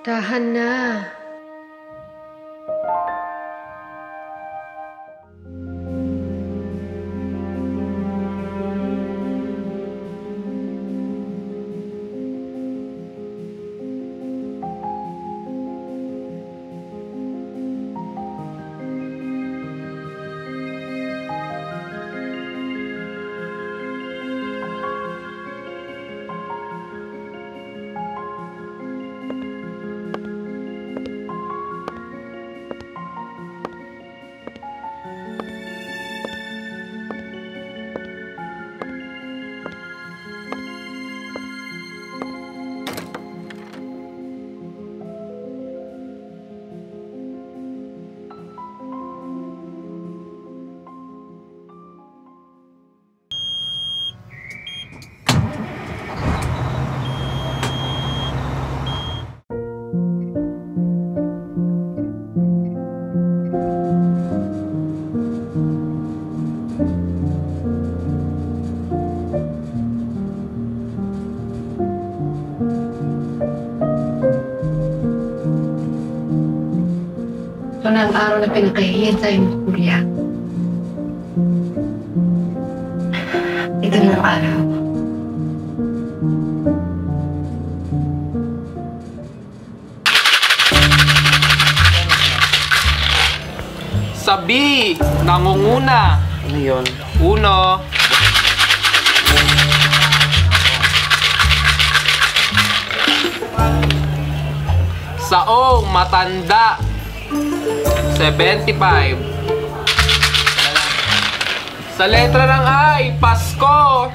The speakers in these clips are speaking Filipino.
Tahan na. Ito na ang araw na pinakahihintay mo, Kuya. Ito na ang araw. Sabi! Nangunguna! Ano yun? Uno. Saong matanda. 75. Sa letra ng I, Pasko.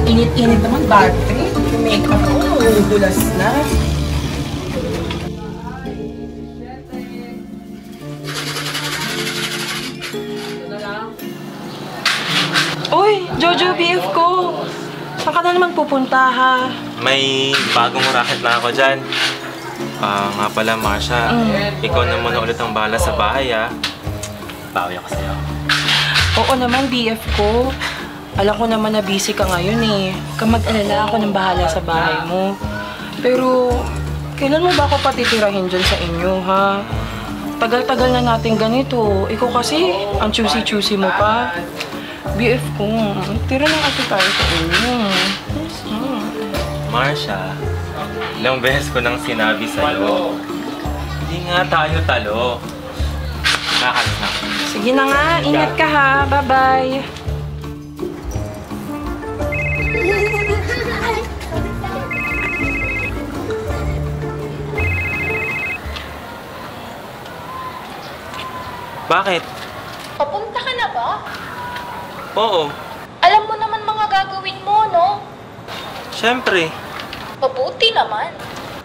Init-init naman, battery. Yung make-up ko, bulas na. Uy, Jojo, BF ko! Saan ka na naman pupunta, ha? May bagong racket na ako dyan. Nga pala, Marsha. Ikaw na muna ulit ang bahala sa bahay, ha? Bawi ako sa'yo. Oo naman, BF ko. Alam ko naman na busy ka ngayon eh. Kamag-alala ako ng bahala sa bahay mo. Pero, kailan mo ba ako patitirahin dyan sa inyo, ha? Tagal-tagal na natin ganito. Ikaw kasi, ang choosy-choosy mo pa. BF ko, tira lang kasi tayo sa inyo. Yes, Marsha, ilang beses ko nang sinabi sa'yo. Hindi nga tayo talo. Nakakalis na. Sige na nga, ingat ka ha. Bye-bye. Bakit? Papunta ka na ba? Oo. Alam mo naman mga gagawin mo, no? Siyempre. Mabuti naman.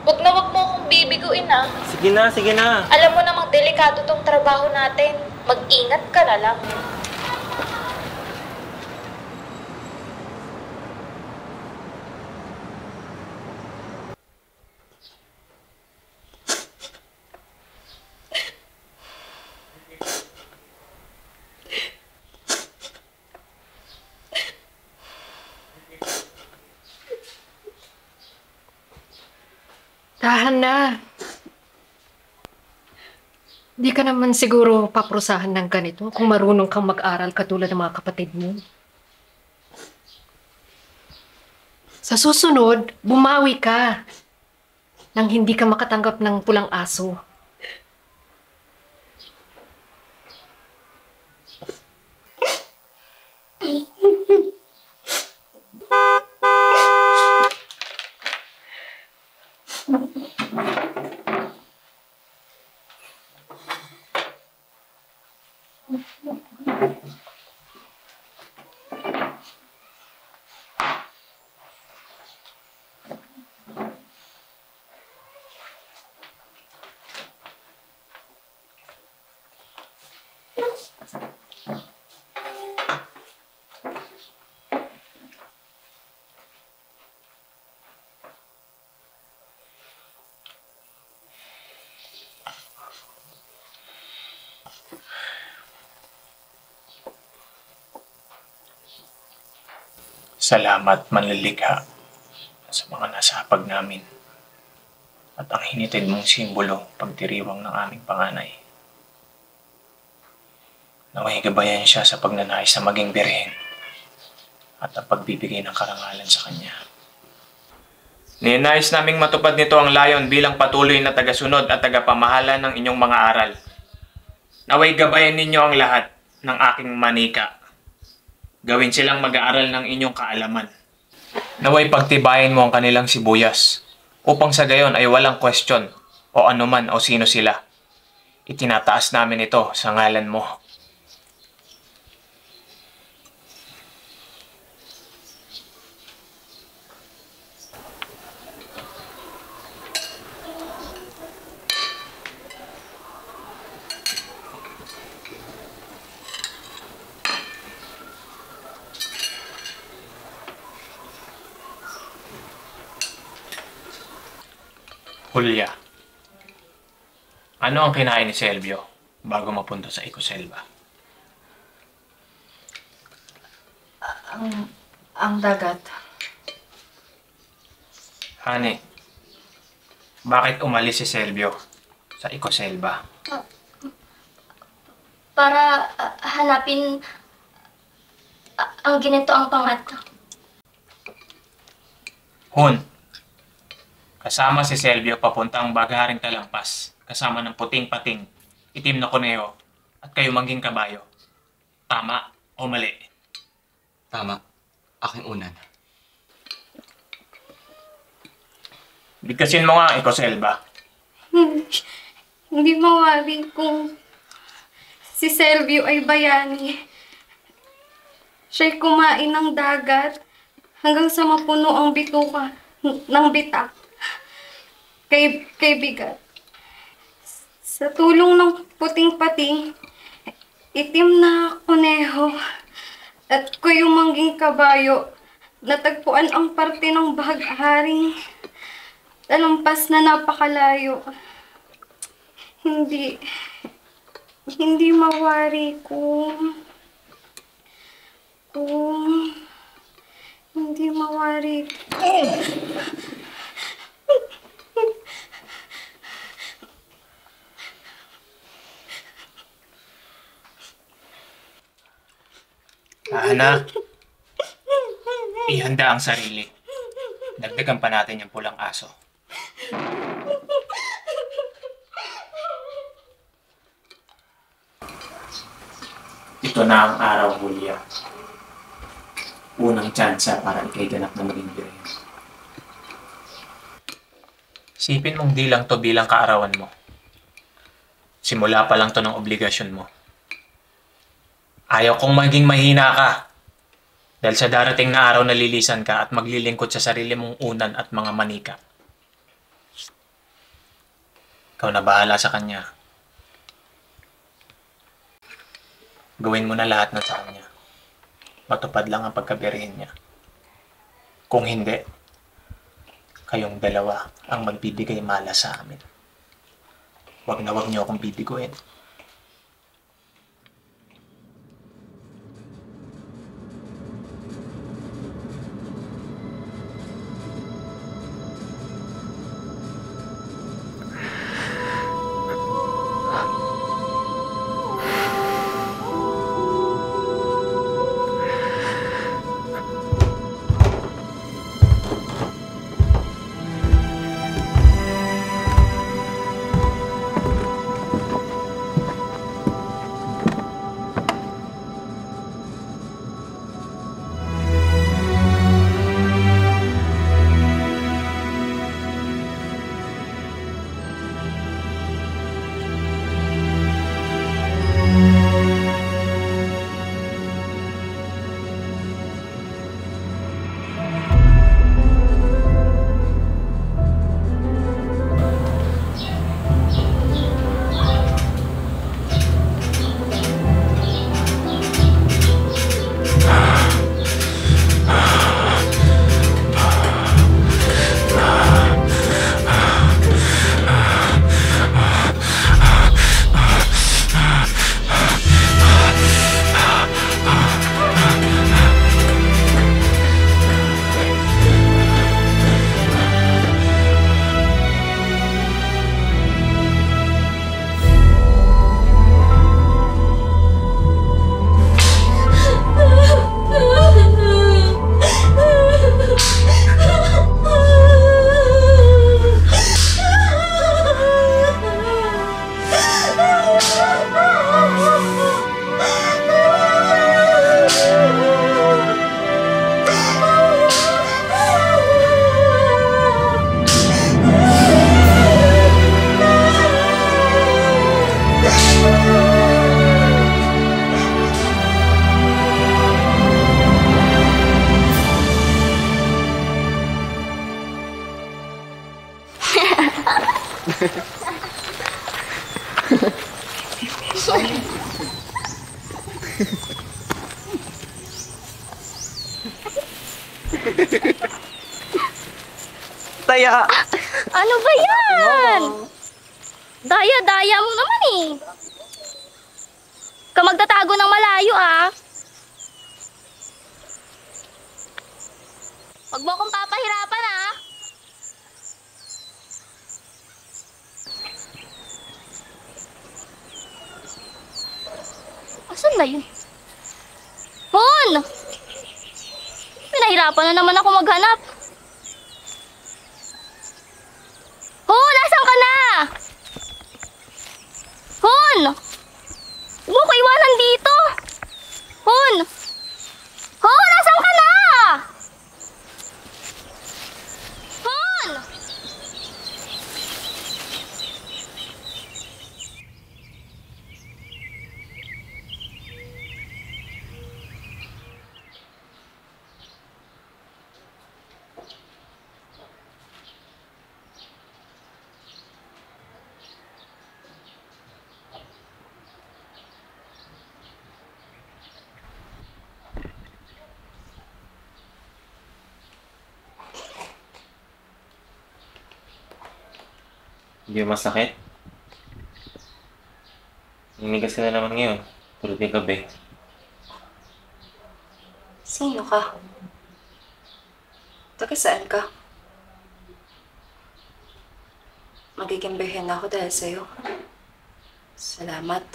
Huwag na huwag mo akong bibiguin, ah. Sige na, sige na. Alam mo namang delikado tong trabaho natin. Mag-ingat ka na lang. Tahan na. Di ka naman siguro paprusahan ng ganito kung marunong kang mag-aral katulad ng mga kapatid mo. Sa susunod, bumawi ka nang hindi ka makatanggap ng pulang aso. Salamat, manlilikha, sa mga nasa hapag namin at ang hinitid mong simbolo pagdiriwang ng aming panganay. Naway gabayan siya sa pagnanais na maging birhen at ang pagbibigay ng karangalan sa kanya. Ninais naming matupad nito ang layon bilang patuloy na tagasunod at tagapamahala ng inyong mga aral. Naway gabayan ninyo ang lahat ng aking manika. Gawin silang mag-aaral ng inyong kaalaman. Naway pagtibayin mo ang kanilang sibuyas upang sa gayon ay walang question o anuman o sino sila. Itinataas namin ito sa ngalan mo. Julia, ano ang kinain ni Selvio bago mapunta sa Ecoselva? Ang dagat. Honey, bakit umalis si Selvio sa Ecoselva? Para hanapin ang ginito ang pangat. Hun, kasama si Selvio papuntang Bagaharing Talampas, kasama ng puting pating, itim na kuneho, at kayo maging kabayo. Tama o mali? Tama. Aking unan. Bigkasin mo nga, Ecoselva. Hindi mawari kung si Selvio ay bayani. Siya'y kumain ng dagat hanggang sa mapuno ang bituka ng bitak. Kay bigat. Sa tulong ng puting pating, itim na kuneho at kuyumangging kabayo, natagpuan ang parte ng Bagaharing Talampas na napakalayo. Hindi mawari kung hindi mawari. Hana, ihanda ang sarili. Dagdagan pa natin yung pulang aso. Ito na ang araw, Julia. Unang tsansa para ikay ganap na maging birhen. Sipin mong di lang to bilang kaarawan mo. Simula pa lang to ng obligasyon mo. Ayaw kong maging mahina ka. Dahil sa darating na araw na lilisan ka at maglilingkod sa sarili mong unan at mga manika. Ikaw na bahala sa kanya. Gawin mo na lahat ng sa kanya. Matupad lang ang pagkabirhin niya. Kung hindi, kayong dalawa ang magbibigay malas sa amin. Huwag na huwag niyo akong bibiguin. Taya! Ano ba yan? Daya-daya mo naman eh. Ka magtatago ng malayo ah. Huwag mo akong papahirapan ah. Asan na yun? Hon! Pinahirapan na naman ako maghanap. Hon! Nasaan ka na? Hon! Huwag mo ko iwanan dito. Hon! Hon! Nasaan ka na? Hon! Hindi mo masakit? Ninigas ka na naman ngayon. Tulad yung gabi. Sino ka? Taga saan ka? Magiging birhen ako dahil sa'yo. Salamat.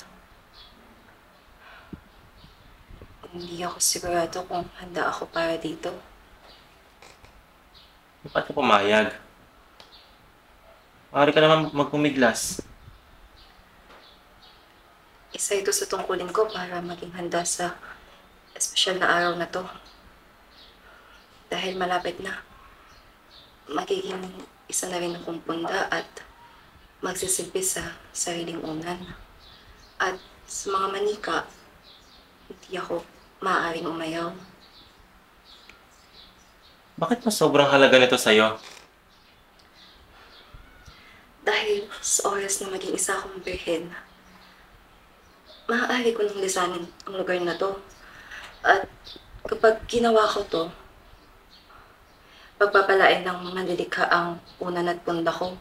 Hindi ako sigurado kung handa ako para dito. Ba't ka pumayag? Maaari ka naman magpumiglas. Isa ito sa tungkulin ko para maging handa sa espesyal na araw na to. Dahil malapit na, magiging isa na rin akong punda at magsisilbi sa sariling unan. At sa mga manika, hindi ako maaaring umayaw. Bakit mas sobrang halaga nito sa'yo? Dahil sa oras na maging isa akong birhen, maaari ko nang lisanin ang lugar na to. At kapag ginawa ko to, pagpapalain ng manlilikha ang unan at punda ko,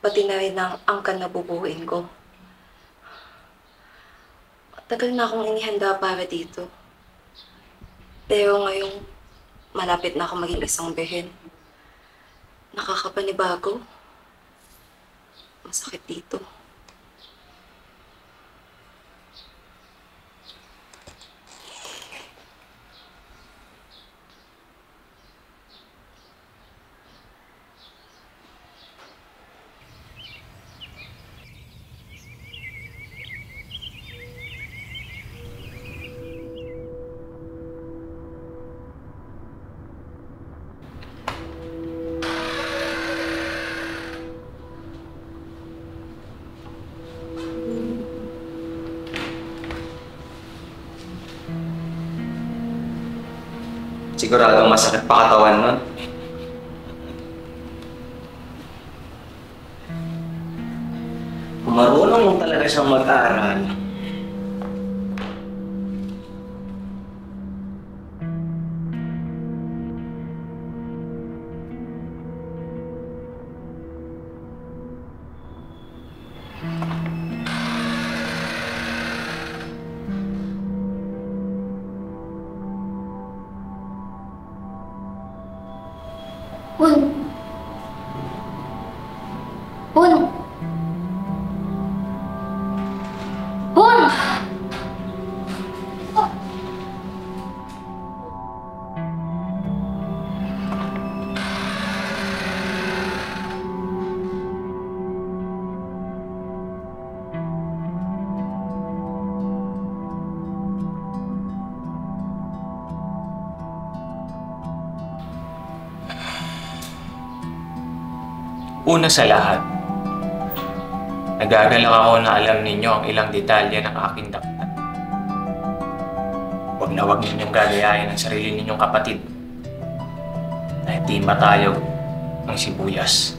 pati na rin ang angkan na bubuuin ko. Tagal na akong inihanda para dito. Pero ngayong malapit na ako maging isang birhen, nakakapanibago. Masakit dito. Siguradong masakit pa katawan nun. Kung marunong mo talaga siyang mag-aral, Hun! Hun! Hun! Una sa lahat, nagagalak ako na alam ninyo ang ilang detalye ng aking daktat. Huwag na huwag ninyong gagayahin ang sarili ninyong kapatid na hindi matayog ng sibuyas.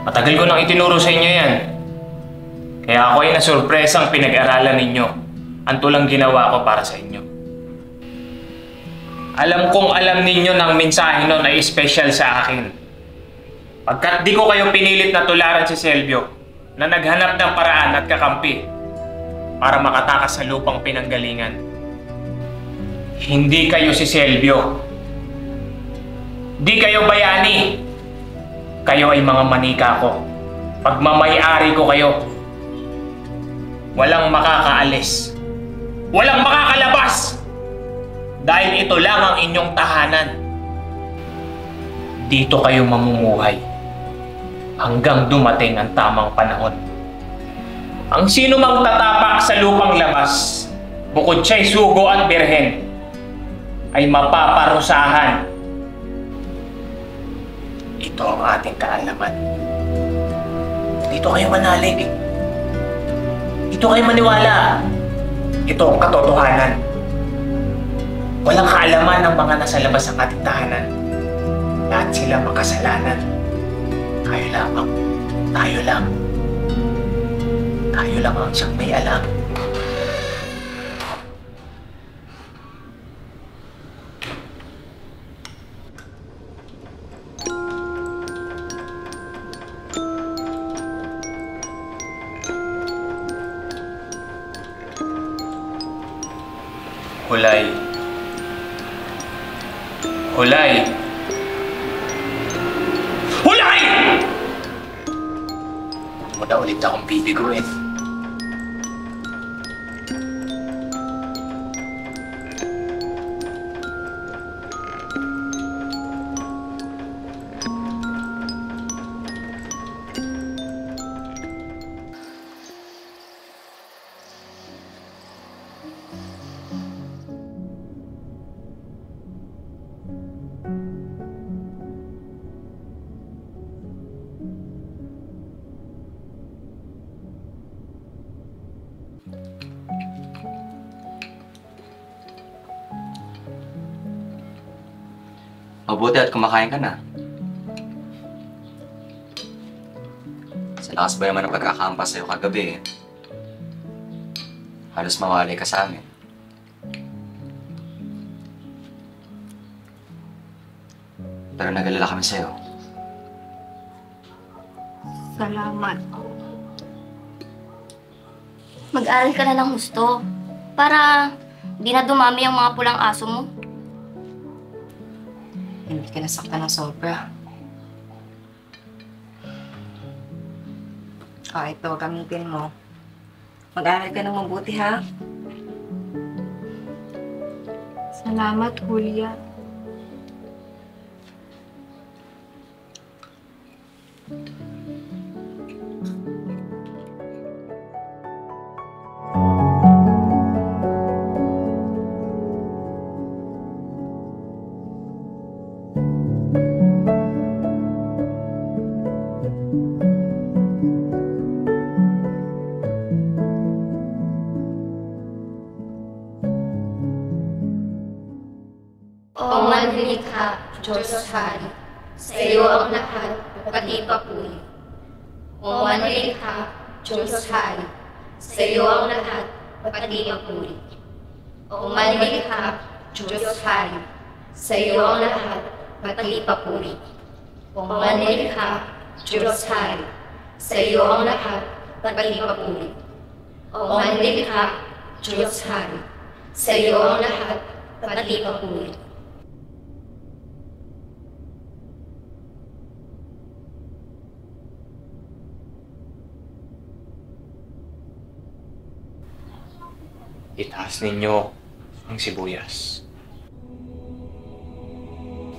Matagal ko nang itinuro sa inyo yan. Kaya ako ay nasurpresang pinag-aralan ninyo ang tulang ginawa ko para sa inyo. Alam kong alam ninyo ng mensahe nun ay special sa akin. Pagkat di ko kayo pinilit na tularan si Silvio na naghanap ng paraan at kakampi para makatakas sa lupang pinanggalingan. Hindi kayo si Silvio. Di kayo bayani. Kayo ay mga manika ko. Pagmamay-ari ko kayo. Walang makakaalis. Walang makakalabas. Dahil ito lang ang inyong tahanan. Dito kayo mamumuhay. Hanggang dumating ang tamang panahon. Ang sino mang tatapak sa lupang labas, bukod siya'y sugo at birhen, ay mapaparusahan. Ito ang ating kaalaman. Dito kayo manalig. Dito kayo maniwala. Ito ang katotohanan. Walang kaalaman ng mga nasa labas ng ating tahanan. Lahat sila makasalanan. Tayo lamang. Tayo lang. Tayo lang ang siyang may alam. Hulay. Hulay! Hulay! Huwag mo na ulit akong bibiguin. Mabuti at kumakain ka na. Sa lakas ba naman ang pagkakampas sa'yo kagabi halos mawali ka sa amin. Pero nag-alala kami sa'yo. Salamat. Mag-aral ka na ng gusto para di na dumami ang mga pulang aso mo. Hindi ka nasaktan ng sobra. Ito, gamitin mo. Mag-aral ka ng mabuti, ha? Salamat, Julia. O manlilikha, Diyos Hari, sa iyo ang lahat, pati papuri. O manlilikha, Diyos Hari, sa iyo ang lahat, pati papuri. O manlilikha, Diyos Hari, sa iyo ang lahat, pati papuri. O manlilikha, Diyos Hari, sa iyo ang lahat, pati papuri. O manlilikha, Diyos Hari, sa iyo ang lahat, pati papuri. Itaas ninyo ang sibuyas.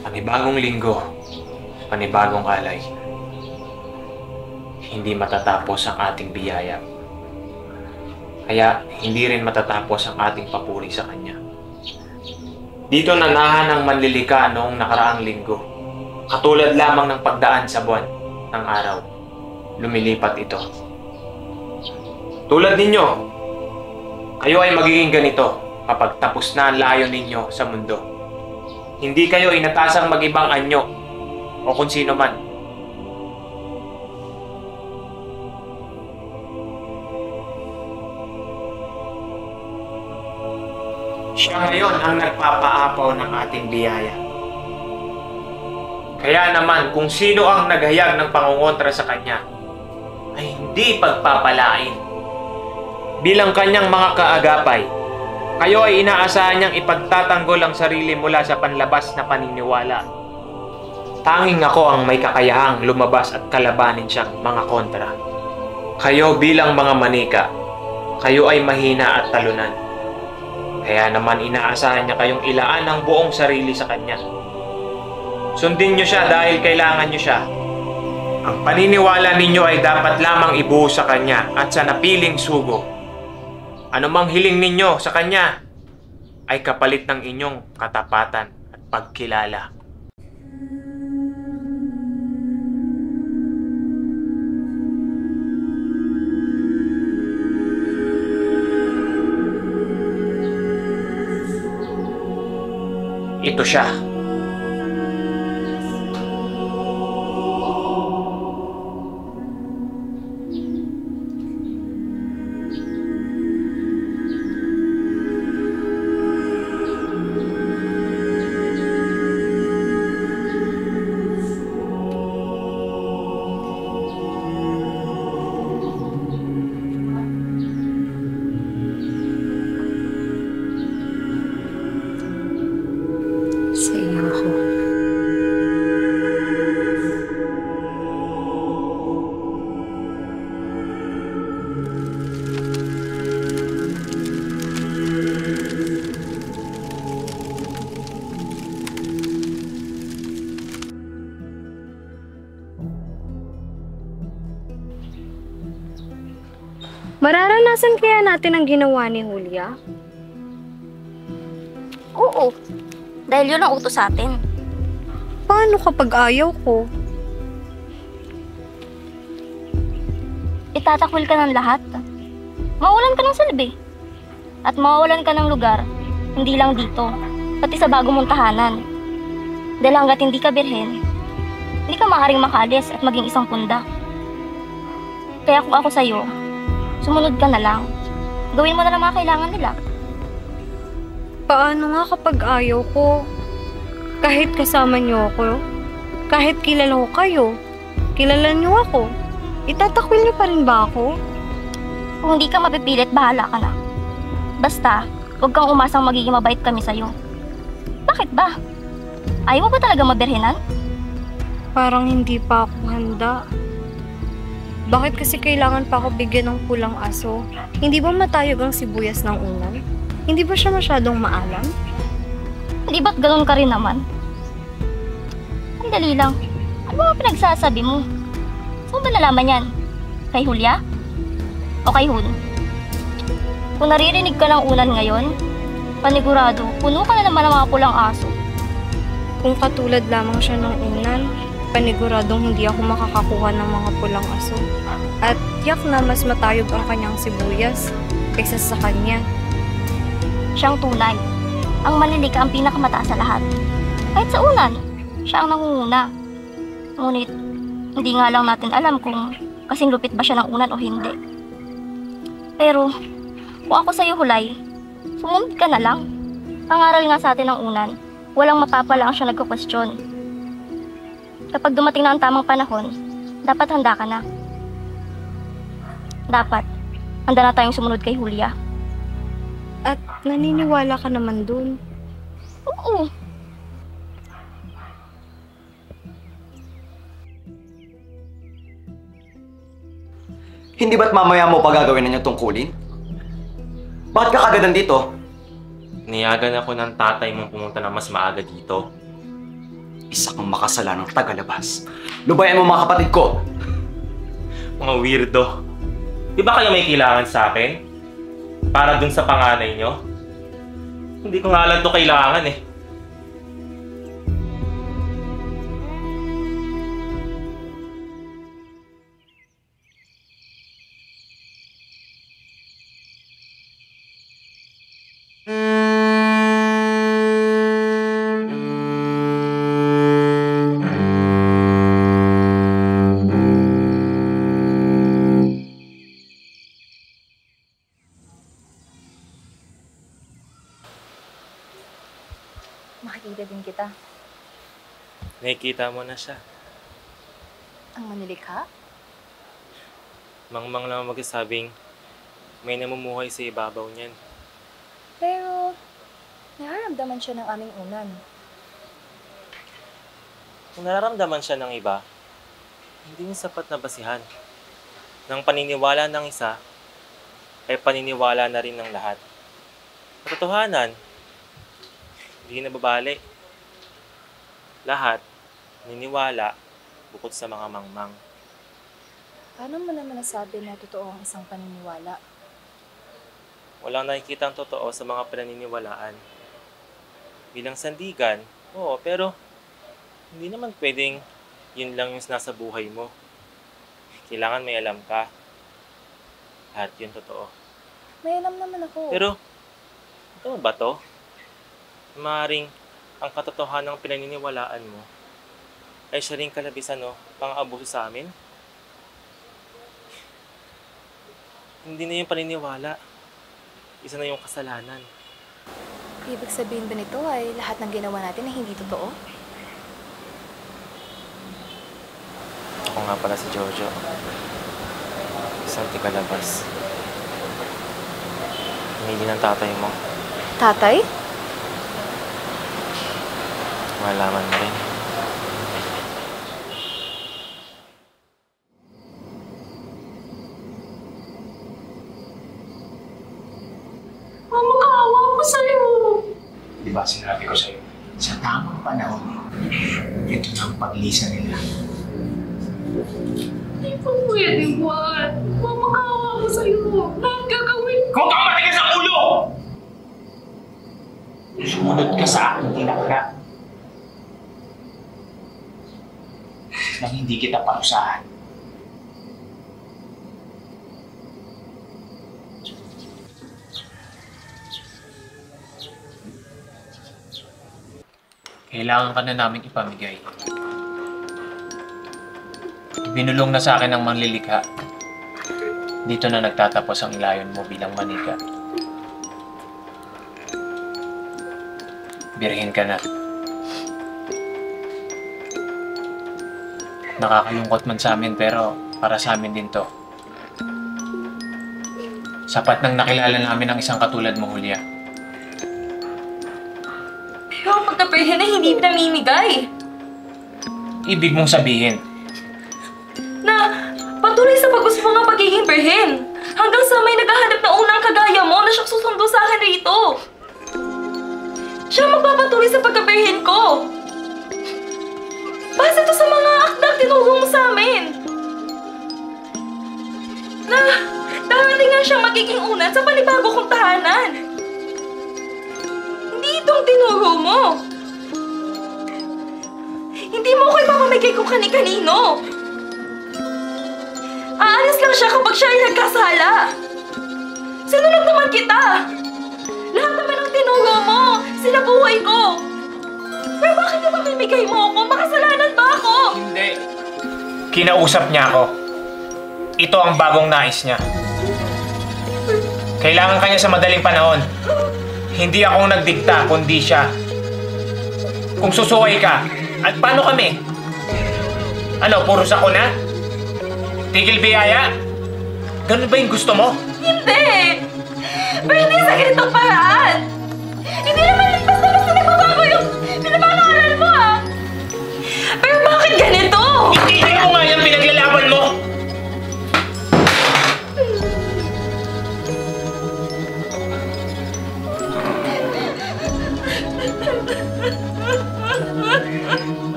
Panibagong linggo, panibagong alay. Hindi matatapos ang ating biyaya. Kaya hindi rin matatapos ang ating papuri sa Kanya. Dito nanahan ang manlilika noong nakaraang linggo. Katulad lamang ng pagdaan sa buwan ng araw. Lumilipat ito. Tulad ninyo, kayo ay magiging ganito kapag tapos na ang layo ninyo sa mundo. Hindi kayo inatasang mag-ibang anyo o kung sino man. Siya ngayon ang nagpapaapaw ng ating biyaya. Kaya naman kung sino ang naghayag ng pangungontra sa kanya, ay hindi pagpapalain. Bilang kanyang mga kaagapay, kayo ay inaasahan niyang ipagtatanggol ang sarili mula sa panlabas na paniniwala. Tanging ako ang may kakayahang lumabas at kalabanin siyang mga kontra. Kayo bilang mga manika, kayo ay mahina at talunan. Kaya naman inaasahan niya kayong ilaan ang buong sarili sa kanya. Sundin niyo siya dahil kailangan niyo siya. Ang paniniwala ninyo ay dapat lamang ibuhos sa kanya at sa napiling sugo. Ano mang hiling ninyo sa kanya ay kapalit ng inyong katapatan at pagkilala. Ito siya. Sa iyo ako. Mararanasan kaya natin ang ginawa ni Julia? Oo, dahil yun ang utos sa atin. Paano kapag ayaw ko? Itatakwil ka ng lahat. Mawalan ka ng silbi. At mawawalan ka ng lugar, hindi lang dito, pati sa bago mong tahanan. Dahil hanggat hindi ka birhen, hindi ka maaaring makalis at maging isang pundak. Kaya kung ako sa'yo, sumunod ka na lang. Gawin mo na lang mga kailangan nila. Paano nga kapag ayaw ko? Kahit kasama niyo ako, kahit kilala ko kayo, kilala niyo ako, itatakwil niyo pa rin ba ako? Kung hindi ka mapipilit, bahala ka na. Basta, huwag kang umasang magiging mabait kami sa'yo. Bakit ba? Ayaw mo ba talaga mabirhenan? Parang hindi pa ako handa. Bakit kasi kailangan pa ako bigyan ng pulang aso? Hindi ba matayog ang sibuyas ng unan? Hindi ba siya masyadong maalam? Hindi ba't ganun ka rin naman? Ang dali lang. Ano ba pinagsasabi mo? Saan ba nalaman yan? Kay Julia? O kay Hun? Kung naririnig ka ng unan ngayon, panigurado, puno ka na naman ng mga pulang aso. Kung katulad lamang siya ng unan, paniguradong hindi ako makakakuha ng mga pulang aso. At yak na mas matayog ang kanyang sibuyas kaysa sa kanya. Siyang tunay. Ang manilika ang pinakamataas sa lahat. Kahit sa unan, siya ang nangunguna. Ngunit, hindi nga lang natin alam kung kasing lupit ba siya ng unan o hindi. Pero, kung ako sa'yo, Hulay, sumunod ka na lang. Ang aral nga sa atin ng unan, walang mapapala ang siya nagko-question. Kapag dumating na ang tamang panahon, dapat handa ka na. Dapat, handa na tayong sumunod kay Julia. At naniniwala ka naman dun. Oo. Hindi ba't mamaya mo pa gagawin na niyang tungkulin? Bakit ka kagad nandito? Niyagan ako ng tatay mong pumunta na mas maaga dito. Isa kang makasalanang tagalabas. Lubayan mo mga kapatid ko! Mga weirdo. Di ba kayo may kailangan sa akin? Para dun sa panganay nyo? Hindi ko nga lang ito kailangan eh. makikita din kita. Nakikita mo na siya. Ang manilikha? Mangmang lang magsasabing may namumuhay sa ibabaw niyan. Pero, nararamdaman siya ng aming unan. Kung nararamdaman siya ng iba, hindi niya sapat na basihan. Nang paniniwala ng isa, ay paniniwala na rin ng lahat. Katotohanan, hindi nababali. Lahat, niniwala, bukod sa mga mangmang. Paano mo naman nasabi na totoo ang isang paniniwala? Walang nakikitang totoo sa mga pananiniwalaan. Bilang sandigan, oo, pero hindi naman pwedeng yun lang yung nasa buhay mo. Kailangan may alam ka. Lahat yun totoo. May alam naman ako. Pero, ito ba to? Maaaring ang katotohanan ng pinaniniwalaan mo ay siya rin kalabisan, no? Pang-abuso sa amin? Hindi na yung paniniwala. Isa na yung kasalanan. Ibig sabihin ba nito ay lahat ng ginawa natin ay hindi totoo? Ako nga pala si Jojo. Isang tigalabas. Hindi ng tatay mo. Tatay? Malaman mo rin. Mama, kaawa ko sa'yo. Di ba sinabi ko sa'yo, sa tamang panahon, ito na ang paglisa nila. Hindi po pwede, Juan. Mama, kaawa ko sa'yo. Lahat gagawin ko. Kung kang matigas ang ulo! Sumunod ka sa aking tinakda. Nang hindi kita parusahan. Kailangan ka na namin ipamigay. Binulong na sa akin ng manglilikha. Dito na nagtatapos ang ilayon mo bilang manika. Birhen ka na. Nakakalungkot man sa amin pero para sa amin din to. Sapat nang nakilala namin ang isang katulad mo, Julia. Pero ang pagka-birhen ay hindi namimigay. Ibig mong sabihin, Na patuloy sa pag-gusto mga pagiging birhen. Hanggang sa may naghahanap na unang kagaya mo na siyang susundo sa akin rito. Siya magpapatuloy sa pagka-birhen ko. Base to sa mga akdang tinuro mo sa amin. Na darating nga siyang magiging unan sa panibago kong tahanan. Hindi itong tinuro mo. Hindi mo ako ipapamigay kung kani-kanino. Aalis lang siya kapag siya ay nagkasala. Sinunod naman kita. Lahat naman ang tinuro mo, sinabuhay ko. Pero bakit ka mamimigay mo ako? Makasalanan ba ako? hindi. Kinausap niya ako. Ito ang bagong nais niya. Kailangan kanya sa madaling panahon. Hindi akong nagdikta, kundi siya. Kung susuway ka, at paano kami? Ano, puros ako na? Tigil biyaya? Ganun ba yung gusto mo? Hindi! Pero hindi sa ganitong paraan! Hindi naman basta-basta nagbabago yung pinapanawalan mo ah! Pero bakit ganito? Hindi mo nga yung pinaglalaban mo!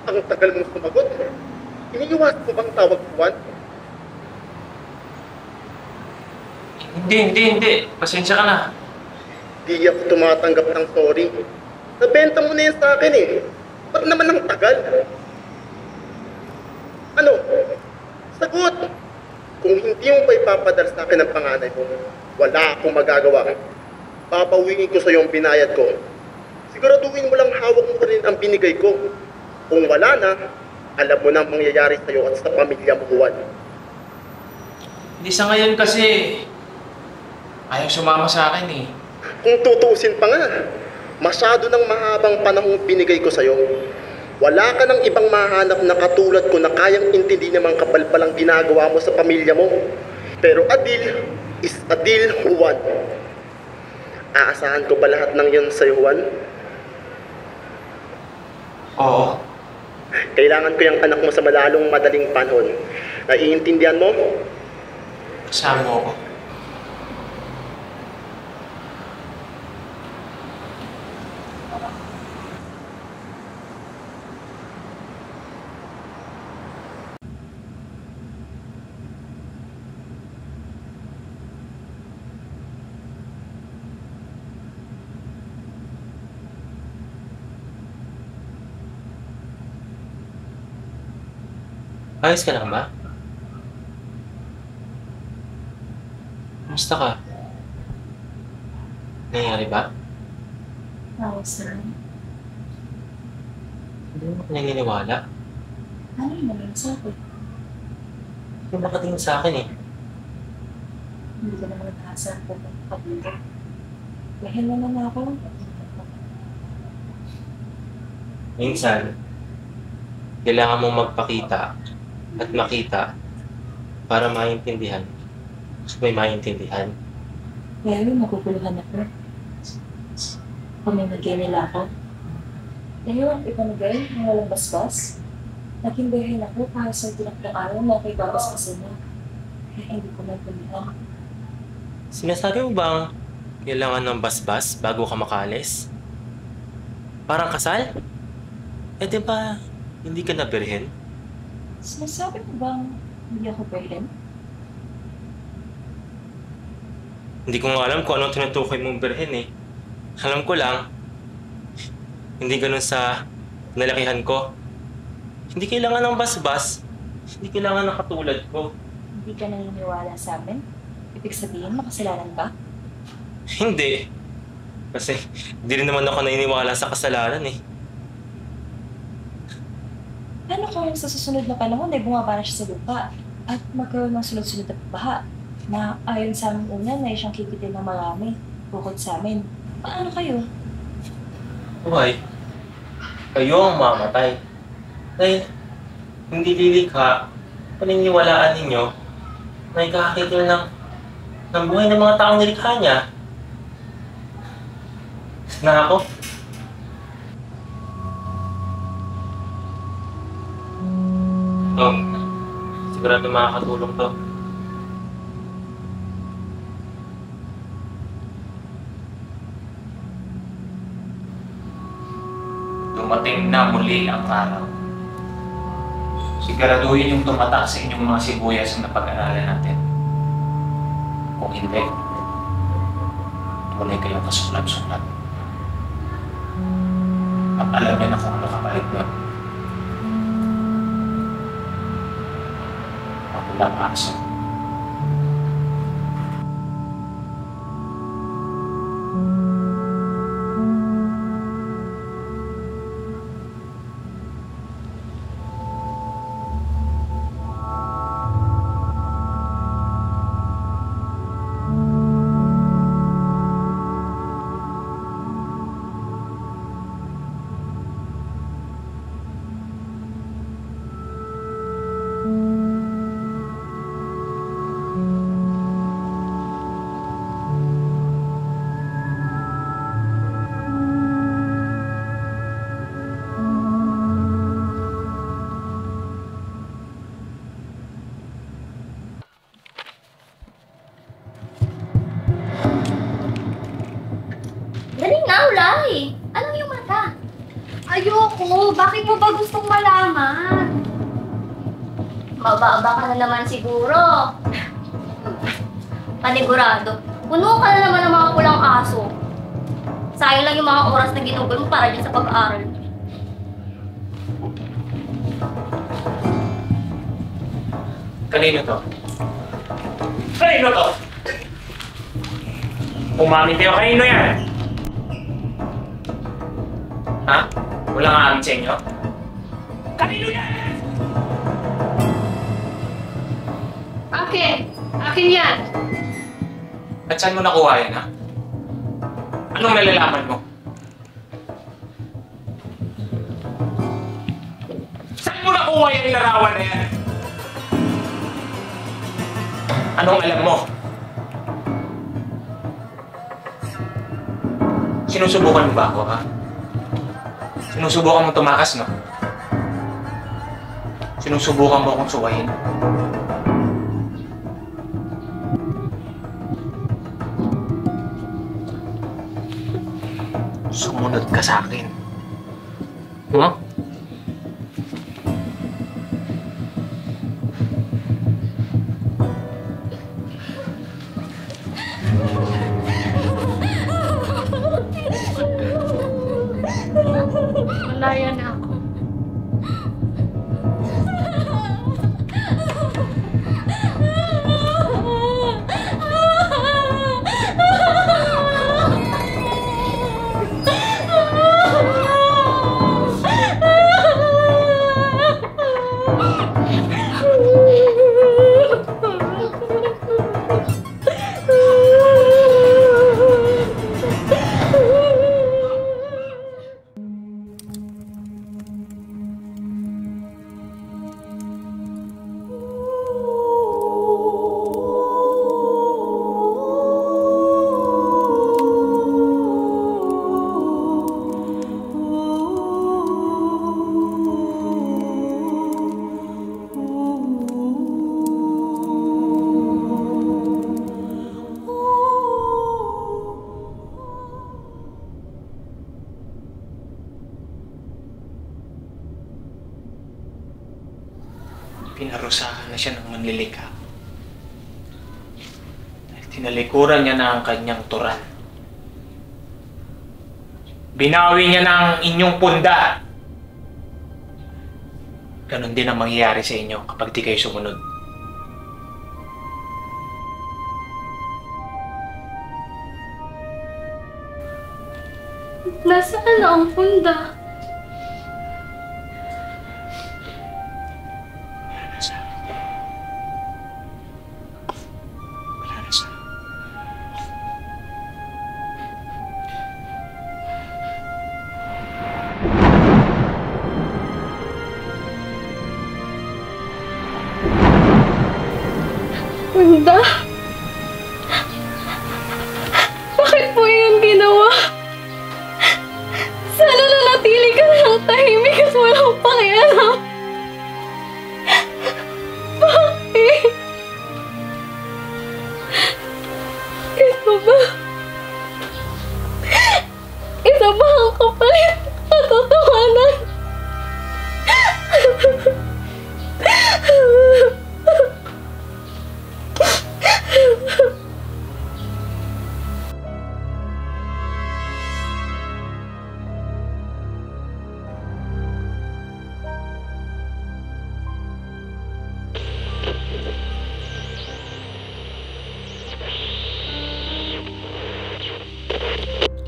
Ang tagal mong sumagot. Iniiwasan mo bang tawag Juan? Hindi. Pasensya ka na. Di ako tumatanggap ng sorry. Nabenta mo na yan sa akin eh. Ba't naman ang tagal? Ano? Sagot! Kung hindi mo pa ipapadala sa akin ang panganay mo, wala akong magagawa. Papawingin ko sa iyo ang binayad ko. Siguraduhin mo lang hawak mo rin ang binigay ko. Kung wala na, alam mo na ang mangyayari sa iyo at sa pamilya mo, Juan. Hindi sa ngayon kasi ayaw sumama sa akin eh. Kung tutuusin pa nga, masyado ng mahabang panahong binigay ko sa iyo. Wala ka ng ibang mahanap na katulad ko na kayang intindi namang kapalpalang ginagawa mo sa pamilya mo. Pero Adil is Adil, Juan. Aasahan ko ba lahat ng yun sa'yo, Juan? Oo. Kailangan ko yung anak mo sa malalong madaling panahon. Naiintindihan mo? Kasama mo ako. Ayos ka lang ba? Kamusta ka? Nangyari ba? Ayos lang. Hindi mo ako naniniwala. Ano yung naman sa akin? Hindi nakatingin sa akin eh. Hindi ka naman nakasahan ko ng kapito. Lahil naman ako. Minsan, kailangan mong magpakita at makita para maintindihan. May maintindihan. Kaya yun, nakukuluhan ako. Pamimigay nila ako. Dahil ang ipamigay ng walang basbas, naging bayan ako para sa tinakdang araw na ako'y babasbasin na. Kaya hindi ko maintindihan. Sinasabi mo bang kailangan ng basbas bago ka makalis? Parang kasal? Eh di ba, hindi ka na birhen? Sinasabi mo bang hindi ako birhen? Hindi ko nga alam kung anong tinutukoy mong birhen eh. Alam ko lang, hindi ganun sa nalakihan ko. Hindi kailangan ng basbas, hindi kailangan ng katulad ko. Hindi ka naniniwala sa amin? Ibig sabihin, makasalanan ka? Hindi. Kasi hindi rin naman ako naniniwala sa kasalanan eh. Paano kung sa susunod na panahon ay bumaba na siya sa lupa at magkaroon ng sunod-sunod na baha na ayon sa aming una na siyang kikitin ng marami bukod sa amin? Paano kayo? Why? Kayo ang mamatay. Dahil hindi lilikha, paniniwalaan ninyo na ikakakitil ng buhay ng mga taong nilikha niya. Na ako? Sigurado makakatulong to. Dumating na muli ang araw. Siguraduhin yung tumatak sa inyong mga sibuyas na pag-aralan natin. Kung hindi, tuloy kayong kasulat-sulat. At alam niyo na kung ano kapalit mo. Walang aso. Dali na, Ulay! Anong yung mata? Ayoko! Bakit mo ba gustong malaman? Mababa ka na naman siguro. Panigurado. Puno ka na naman ng mga pulang aso. Sayang lang yung mga oras na ginugol mo para dyan sa pag-aaral. Kanino to? Kanino to? Umamin kayo, kanino yan? Ha? Walang aamin sa inyo? Kanino yan? Akin! Akin yan! At saan mo nakuha yan, ha? Anong nalalaman mo? Saan mo nakuha yung larawan na yan? Anong alam mo? Sinusubukan mo ba ako, ha? Sinusubukan mo tumakas, no? Sinusubukan mo akong suwahin. Sumunod ka sa akin. Huh? Malaya na ako. Pinarusahan na siya ng manlilikha. Dahil tinalikuran niya na ang kanyang turan. Binawi niya na ang inyong punda. Ganon din ang mangyayari sa inyo kapag di kayo sumunod. Nasaan na ang punda? Punda? Bakit po yun ginawa? Sana nanatili ka lang tahimik at walang pakialam. Bakit? Ito ba? Ito ba ang kapalit ng katotohanan?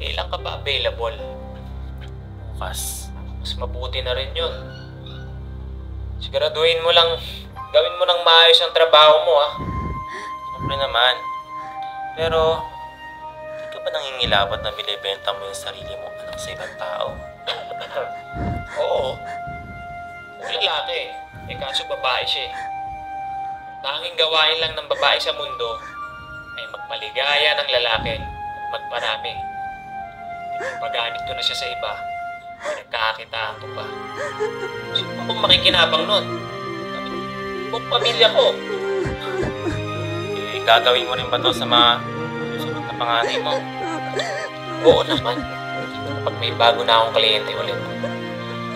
Kailan ka ba available? Bukas. Mas mabuti na rin yun. Siguraduhin mo lang, gawin mo ng maayos ang trabaho mo, ha? Siyempre naman. Pero, hindi ka ba nangingilabot na binibenta mo yung sarili mo anak sa ibang tao? Oo. Kung lalaki, kaso babae siya eh. Tanging gawain lang ng babae sa mundo ay magpaligaya ng lalaki at magparami. Maganit ko na siya sa iba, nagkakakitaan ko pa. Sino pa kung makikinabang nun? Buong pamilya ko. Gagawin mo rin ba to sa mga susunod na panganay mo? Oo naman. Kapag may bago na akong kliyente ulit,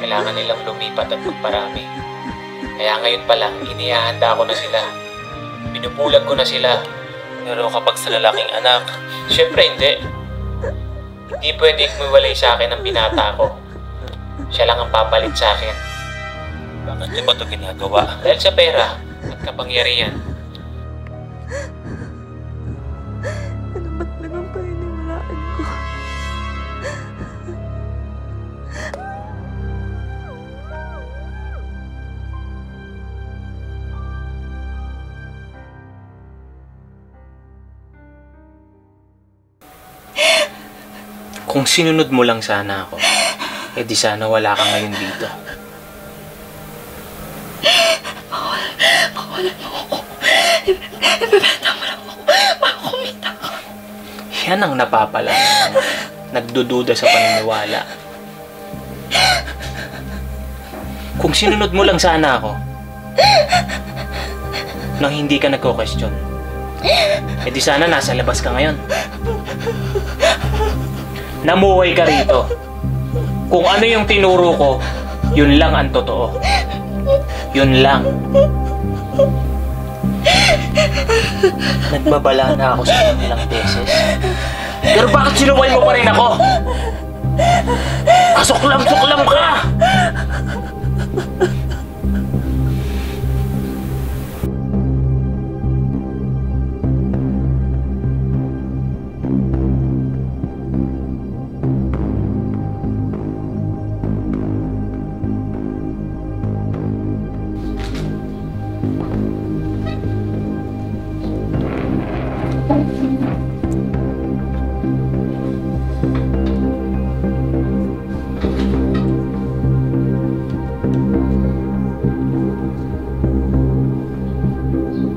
kailangan nilang lumipat at magparami. Kaya ngayon pa lang, inihahanda ko na sila. Binubulag ko na sila. Pero kapag sa lalaking anak, syempre hindi. Hindi pwedeng umiwalay sa akin ang binata ko. Siya lang ang papalit sa akin. bakit niyo ba ito ginagawa? Dahil sa pera at kapangyarihan. Ano ba talagang paniniwalaan ko? Kung sinunod mo lang sana ako, eh di sana wala ka ngayon dito. Pawalan mo ako. Ibebenta mo lang ako para kumita ka. Yan ang napapala ng mga nagdududa sa paniniwala. Kung sinunod mo lang sana ako, nang hindi ka nagko-question, eh di sana nasa labas ka ngayon. Namuhay ka rito. Kung ano yung tinuro ko, yun lang ang totoo. Yun lang. Nagbabala na ako sa ilang beses. Pero bakit sinuway mo pa rin ako? Suklam-suklam ka!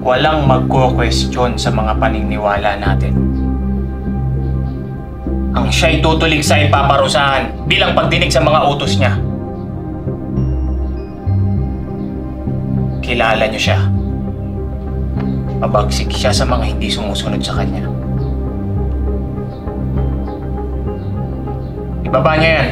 Walang magko-question sa mga paniniwala natin. Ang siya'y tutulig sa ipaparusahan bilang pagdinig sa mga utos niya. Kilala niyo siya. Mabagsik siya sa mga hindi sumusunod sa kanya. Ibaba niya yan.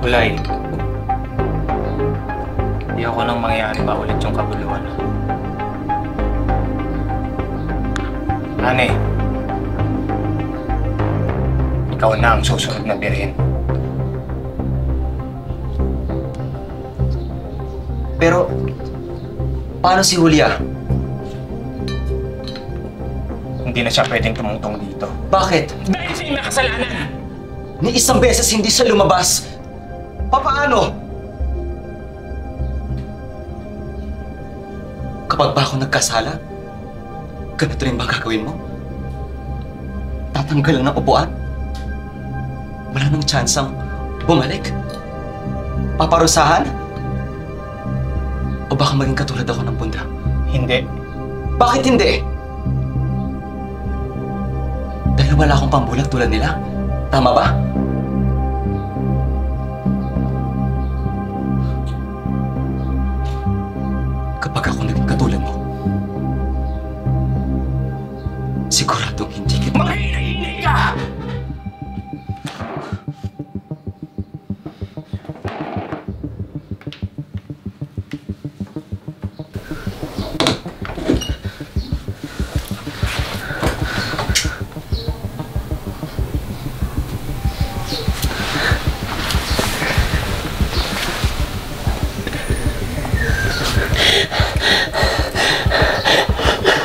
Ulay, di ako nang mangyari pa ulit yung kabuluhan. Ane, ikaw na ang susunod na birhen. Pero, paano si Julia? Hindi na siya pwedeng tumungtong dito. Bakit? Dahil siya yung nakasalanan! Ni isang beses hindi siya lumabas. Papaano? Kapag ba ako nagkasala, ganito rin ba gagawin mo? Tatanggalan ng upuan? Wala nang tsansang bumalik? Paparusahan? O baka maging katulad ako ng punda? Hindi. Bakit hindi? Dahil wala akong pambulag tulad nila? Tama ba? Kapag ako naging katulad mo, siguradong hindi kita... Mahinay-hinay ka!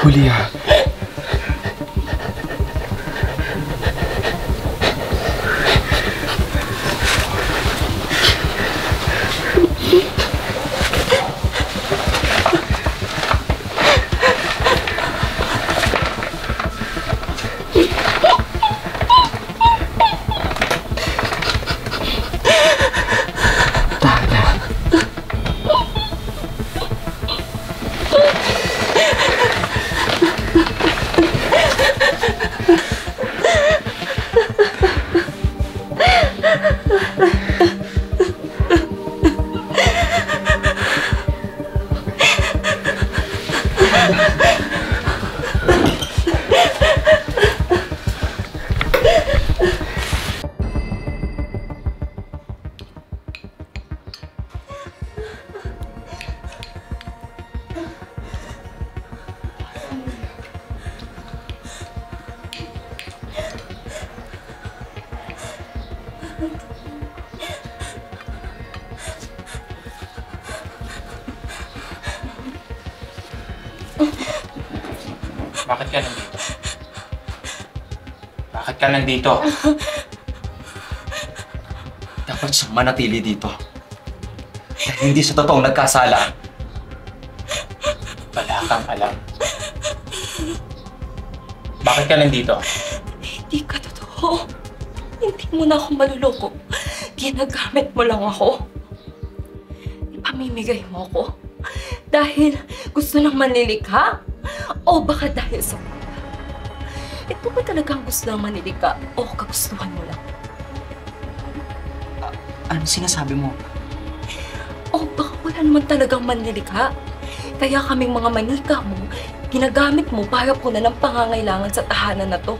Julia. Bakit ka nandito? Bakit ka nandito? Dapat siyang manatili dito. Dahil hindi sa totoong nagkasala. Wala kang alam. Bakit ka nandito? Hindi ka totoo. Hindi mo na ako maluloko. Ginagamit mo lang ako. Ipamimigay mo ako. Dahil gusto ng manlilikha? O baka dahil sa pera? Ito ba talagang gusto ng manlilikha? O kagustuhan mo lang? Ano sinasabi mo? O baka wala naman talagang manlilikha? Kaya kaming mga manika mo, ginagamit mo para punan ng pangangailangan sa tahanan na to.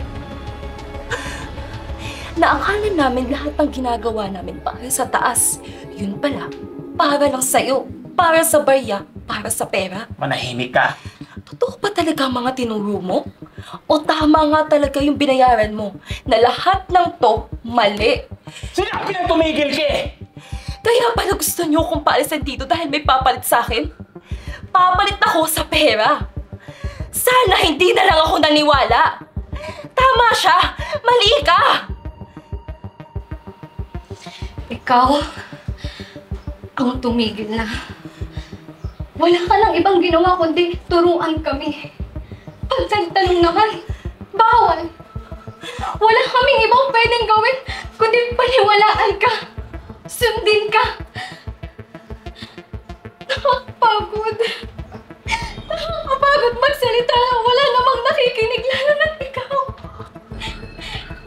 Naakala namin lahat ng ginagawa namin para sa taas. Yun pala, para lang sa'yo, para sa barya, para sa pera. Manahimik ka. Totoo ba talaga ang mga tinuro mo? O tama nga talaga yung binayaran mo na lahat ng to mali? Sinabi na tumigil ka eh! Kaya pala gusto niyo akong paalisin dito dahil may papalit sa akin? Papalit ako sa pera. Sana hindi na lang ako naniwala. Tama siya! Mali ka! Ikaw, ang tumigil na. Wala ka lang ibang ginawa kundi turuan kami. Pag nagtanong naman, bawal. Wala kaming ibang pwedeng gawin kundi paniwalaan ka. Sundin ka. Nakakapagod. Nakakapagod magsalita na wala namang nakikinig lalo na ikaw.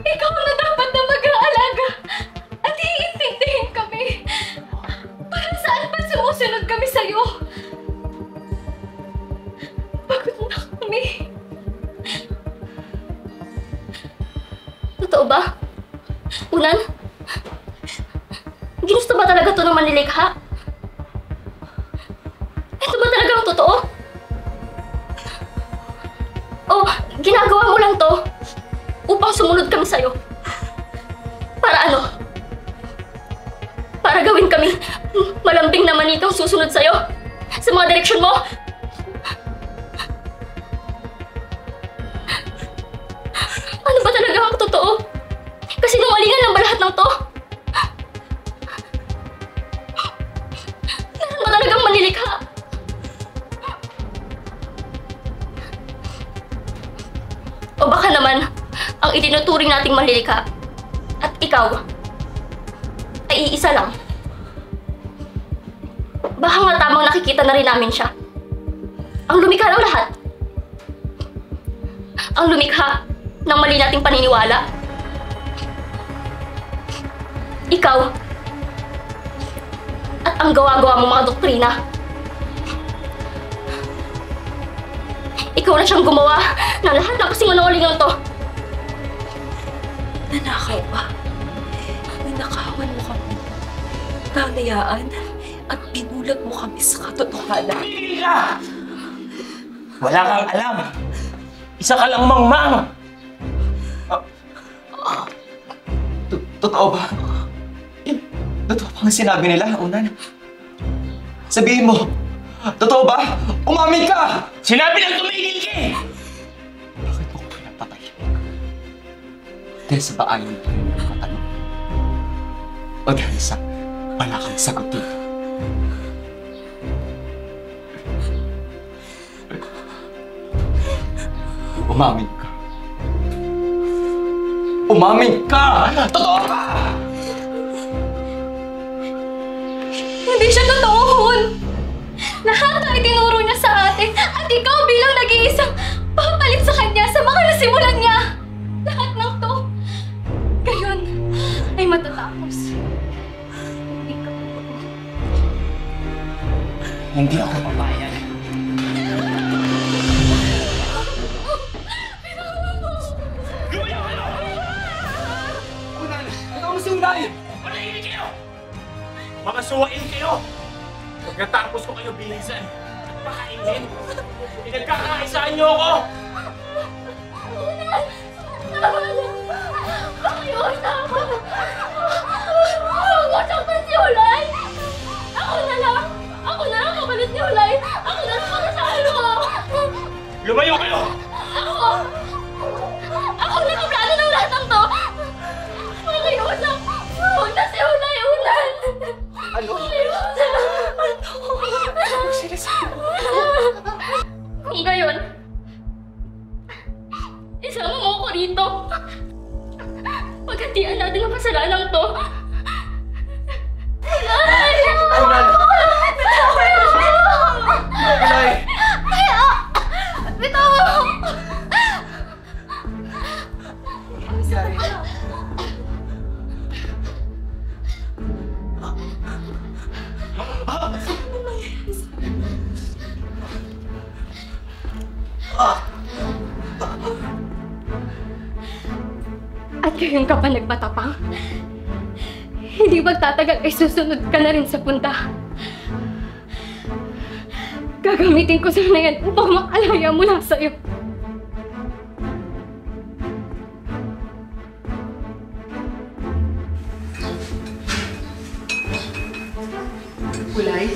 Ikaw na dapat na mag-aalaga at iintindihin kami. Para saan ba sumusunod kami sa'yo? Pagod na kami. Totoo ba? Unan? Ginusto ba talaga to ng manlilikha? Ito ba talaga ang totoo? O ginagawa mo lang to upang sumunod kami sa'yo? Para ano? Para gawin kami malambing na manikang susunod sa'yo? Sa mga direksyon mo? Ano ba talaga ang totoo? Kasi nungalingan lang ba lahat ng to? Meron ba talagang manlilikha? O baka naman, ang itinuturing nating manlilikha at ikaw ay iisa lang. Baka nga tamang nakikita na rin namin siya. Ang lumikha ng lahat. Ang lumikha ng mali nating paniniwala. Ikaw at ang gawa-gawa mong mga doktrina. Ikaw na siyang gumawa ng lahat ng kasinungalingan to. Nanakaw ba? Ninakawan mo kami. Kalayaan at binulag mo kami sa katotohanan. Tigil ka! Wala kang alam. Isa ka lang mangmang. Totoo ba? Totoo ba ang sinabi nila, Unan? Sabihin mo, totoo ba? Umamin ka! Sinabi lang tumigil ka eh! Bakit mo ko pinapatay? Dahil sa baayon pa rin ang katanong? O dahil sa wala kang sagot dito? Umamin ka. Umamin ka! Totoo ba? Hindi siya totoo, Hun! Lahat na itinuro niya sa atin at ikaw bilang nag-iisang papalit sa kanya sa mga nasimulan niya. Lahat ng to, gayon ay matatapos. Hindi ka totoo. Hindi ako papayag. Ikaw mo si Unay! Manahimik kayo! Mga suwain kayo! Pagkatapos ko kayo bilisan at pakainin, pinagkakaisaan niyo ako! Tama na! Ayun, tama! Huwag mo saktan si Hulay! Ako na lang! Ako na lang kapalit ni Hulay! Ako na lang makasalo! Lumayo kayo! Ako Ako nakaplano ng lahat ng to! Makiusap! Huwag na si Unay-Unan! Ano? Ano? Kung gayon, isama mo ako rito. Paghatian natin ang kasalanang to. Ay! Nay! Bitaw mo! At ngayon ka pa nagmatapang? Hindi magtatagal ay susunod ka na rin sa punta. Gagamitin ko sana yan upang makalaya mula sa'yo. Kulay?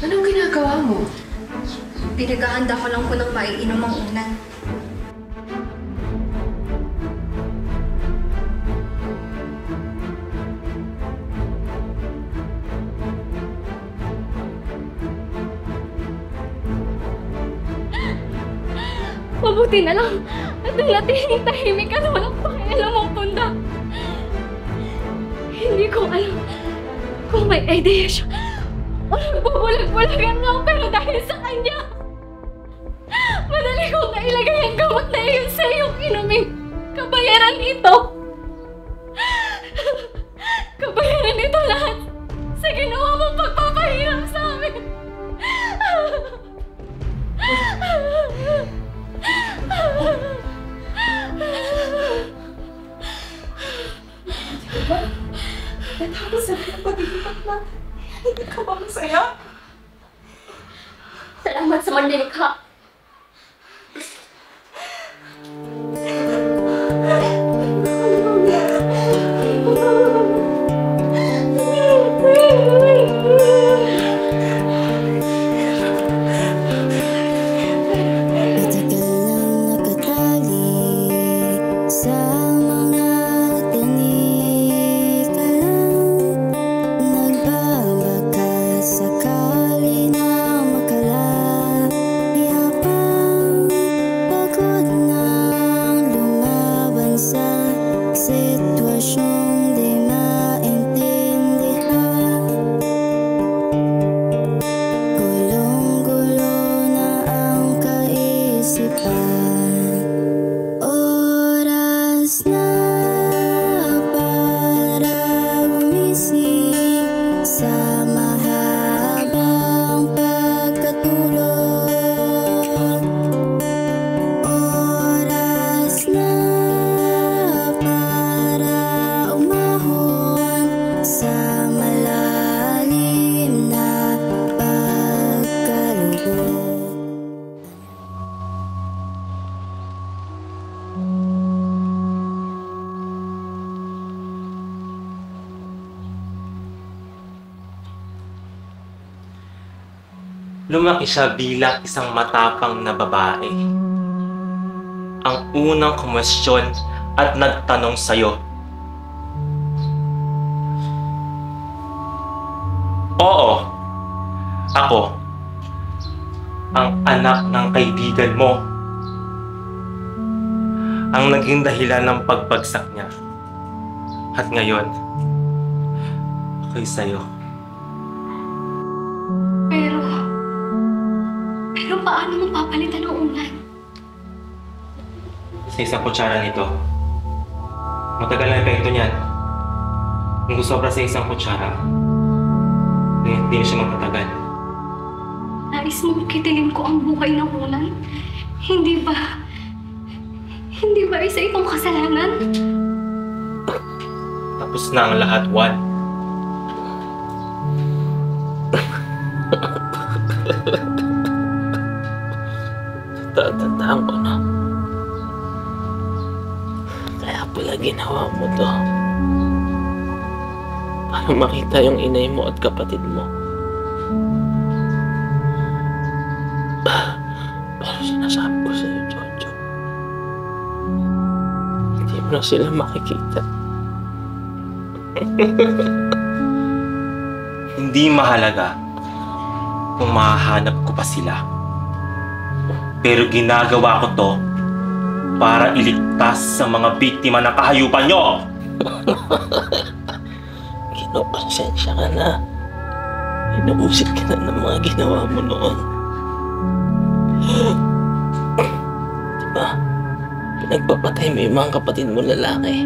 Anong ginagawa mo? Pinaghahanda ko lang po ng maiinom ang unan. Mabuti na lang at nanatiling tahimik at walang pakialam ang punda. Hindi ko alam kung may idea siya o nagbubulag-bulagan lang, pero dahil sa kanya, madali kong nailagay ang gamot na iyon sa iyong inuming kabayaran ito. Kabayaran ito lahat sa ginawa mong pagpapahirap sa amin. Natapos na ang pag-iipak na. Hindi ka ba masaya? Salamat sa manlilikha. Lumaki siya bilang isang matapang na babae. Ang unang kumwestiyon at nagtanong sa'yo. Oo, ako, ang anak ng kaibigan mo. Ang naging dahilan ng pagbagsak niya. At ngayon, ako'y sa'yo. Pero paano mo papalitan ang unan? Sa isang kutsara nito. Matagal na epekto niyan. Kung sobra sa isang kutsara, hindi na siya magtatagal. Nais mong kitilin ko ang buhay ng unan? Hindi ba isa itong kasalanan? Tapos na ang lahat, Juan. Tatandaan ko na. Kaya pala ginawa mo to. Para makita yung inay mo at kapatid mo. Pero sinasabi ko sa'yo, Jojo. mo na sila makikita. Hindi mahalaga kung mahahanap ko pa sila. Pero ginagawa ko to para iligtas sa mga biktima ng kahayupan nyo! Kinopasensya ka na. Inuusit ka na ng mga ginawa mo noon. Diba? Pinagpapatay mo yung mga kapatid mo lalaki.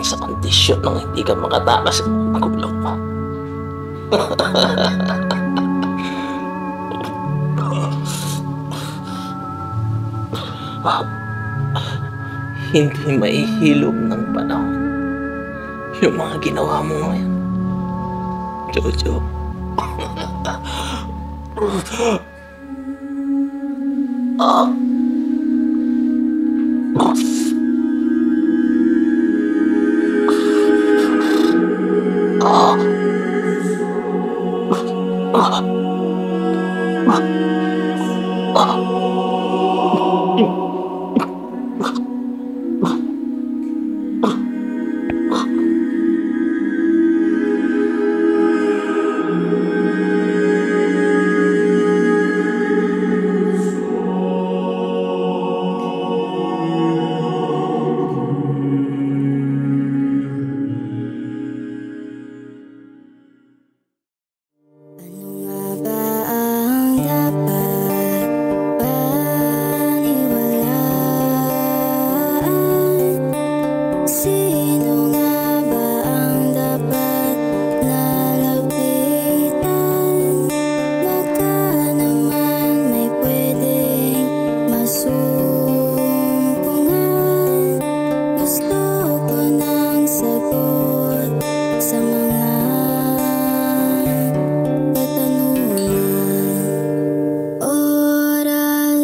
Sa kondisyon ng hindi ka makatakas sa magulang mo. Hindi maihilom ng panahon yung mga ginawa mo ngayon, Jojo.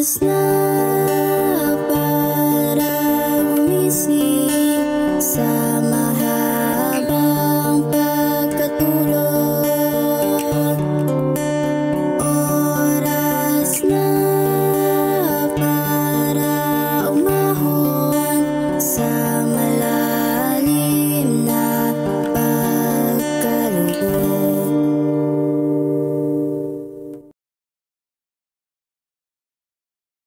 Oras na